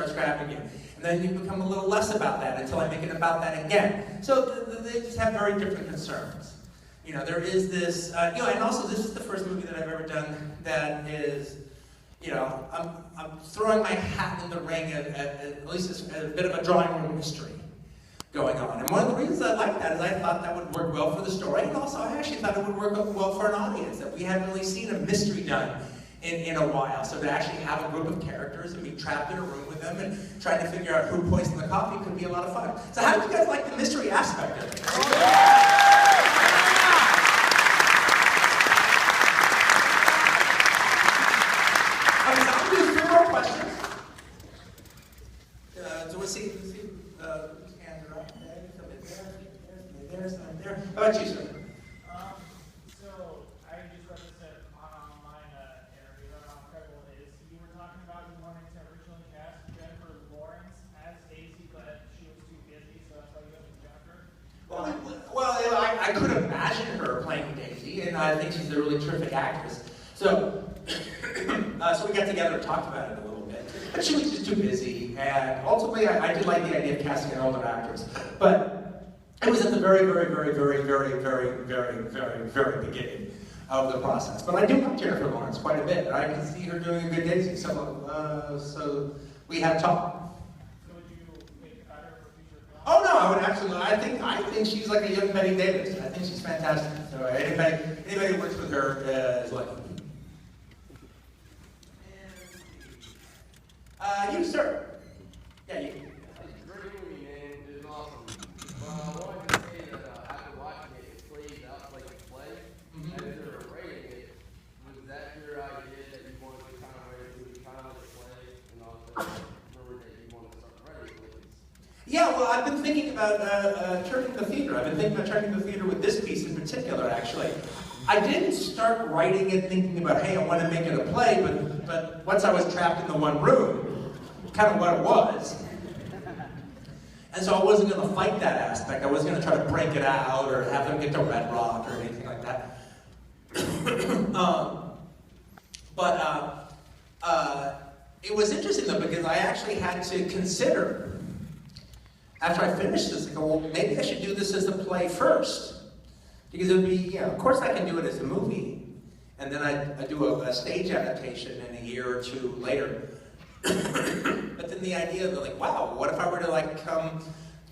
start scrapping it. And then you become a little less about that until I make it about that again. So they just have very different concerns. You know, there is this, you know, and also this is the first movie that I've ever done that is, you know, I'm throwing my hat in the ring at least as a bit of a drawing room mystery going on. And one of the reasons I like that is I thought that would work well for the story, and also I actually thought it would work well for an audience, that we haven't really seen a mystery done in a while. So to actually have a group of characters and be trapped in a room with them and trying to figure out who poisoned the coffee could be a lot of fun. So how do you guys like the mystery aspect of it? Okay, so I'm going to do 3 more questions. So we'll see. Whose hands are up? There's there. How about you, sir? So I just read this online interview on Hateful. You were talking about you wanting to originally cast Jennifer Lawrence as Daisy, but she was too busy, so that's why you haven't Jennifer. Well, I could imagine her playing Daisy, and I think she's a really terrific actress. So, so we got together and talked about it a little bit. But she was just too busy, and ultimately I did like the idea of casting an older actress. But it was at the very beginning of the process. But I do like Jennifer Lawrence quite a bit, and I can see her doing a good Daisy. So we had a talk. So would you make it better for future films? Oh no, I would absolutely. I think she's like a young Betty Davis. I think she's fantastic. So anybody who works with her is lucky. You, sir. Yeah, you. Great movie, man. It was awesome. I wanted to say that after watching it, it played out like a play. As you were writing it, was that your idea that you wanted to kind of write a movie kind of like a play, and also remember that you wanted to start writing movies? Yeah, well, I've been thinking about turning the theater. I've been thinking about turning the theater with this piece in particular, actually. I didn't start writing it thinking about, hey, I want to make it a play, but once I was trapped in the one room, kind of what it was. And so I wasn't going to fight that aspect. I wasn't going to try to break it out or have them get to Red Rock or anything like that. It was interesting though, because I actually had to consider, after I finished this, I go, well, maybe I should do this as a play first. Because it would be, you know, of course I can do it as a movie, and then I do a stage adaptation in a year or 2 later. But then the idea of like, wow, what if I were to like come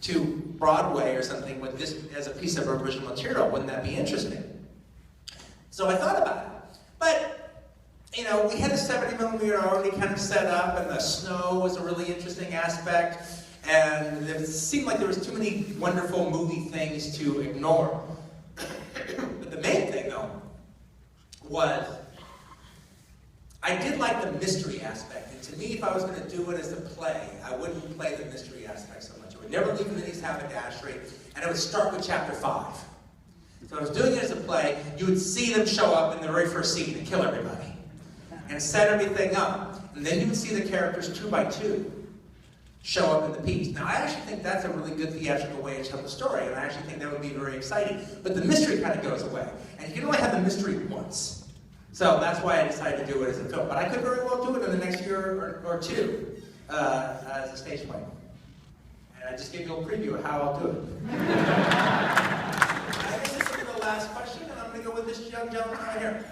to Broadway or something with this as a piece of original material? Wouldn't that be interesting? So I thought about it. But, you know, we had a 70mm already kind of set up, and the snow was a really interesting aspect, and it seemed like there was too many wonderful movie things to ignore. But the main thing, though, was I did like the mystery aspect. And to me, if I was going to do it as a play, I wouldn't play the mystery aspect so much. I would never leave Minnie's haberdashery, and it would start with chapter 5. So I was doing it as a play, you would see them show up in the very first scene and kill everybody. And set everything up. And then you would see the characters 2 by 2 show up in the piece. Now, I actually think that's a really good theatrical way to tell the story, and I actually think that would be very exciting. But the mystery kind of goes away. And you can only have the mystery once. So that's why I decided to do it as a film. But I could very well do it in the next year or 2 as a stage play. And I just gave you a preview of how I'll do it. I guess this will be the last question, and I'm going to go with this young gentleman right here.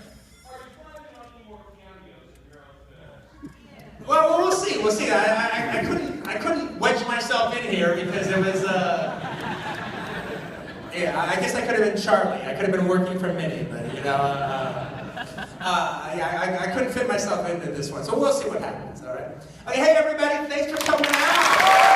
Well, we'll see. We'll see. I couldn't wedge myself in here because it was. Yeah, I guess I could have been Charlie. I could have been working for Minnie, but you know, I couldn't fit myself into this one. So we'll see what happens. All right. Okay, hey everybody, thanks for coming out.